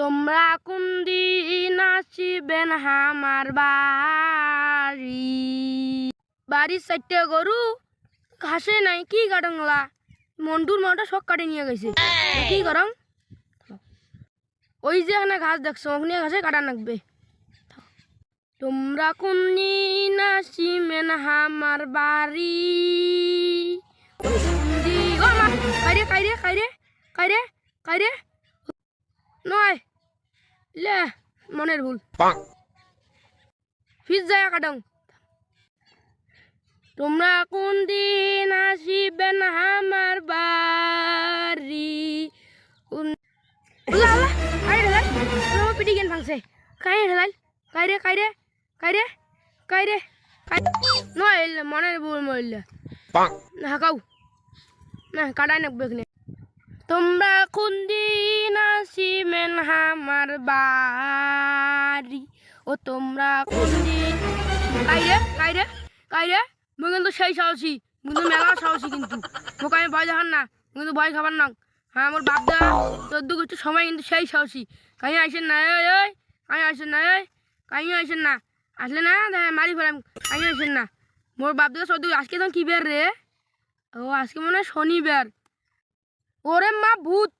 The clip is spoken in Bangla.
তোমরা কোন দিন আসিবেন আমার বাড়ি? বাড়ির চারটে গরু ঘাসে নাই কি কাটংলা, মন্টুর মাটা সব কাটে নিয়ে গেছে। কি করং? ওই যে এখানে ঘাস দেখছো, ওখানে ঘাসে কাটা লাগবে। তোমরা কোন দিন আসিবেন আমার বাড়ি? কাইরে কাইরে কাইরে কাইরে কাইরে নয় লে, মনের ভুল। ফিস যায় কাটং। তোমরা কোন দিন আসিবেন আমার বাড়ি? পিটি গেন ভাঙছে। কাইরে ঢেলাল কাইরে কাইরে কাইরে কাইরে নয় মনের ভুল মরল হাকাও না কাটাই নাকবে এখানে। তোমরা কোন দিন আসিবেন আমার বাড়ি? ও তোমরা কোন দিন কাইরে কাইরে কাইরে মুই কিন্তু সেই সাহসী, কিন্তু মেলা সাহসী, কিন্তু মোকে আমি ভয় দেখান না, কিন্তু ভয় খাবার না। হ্যাঁ আমার বাপ দা তোর দু কিছু সময় কিন্তু সেই সাহসী। কাহি আসেন না ওই ওই কাহি আসেন না ওই কাহি আসেন না, আসলে না মারি ফেলাম। কাহি আসেন না মোর বাপ দাদা সদ্য। আজকে তখন কি বের রে? ও আজকে মনে হয় শনিবার। ওরে মা ভূত।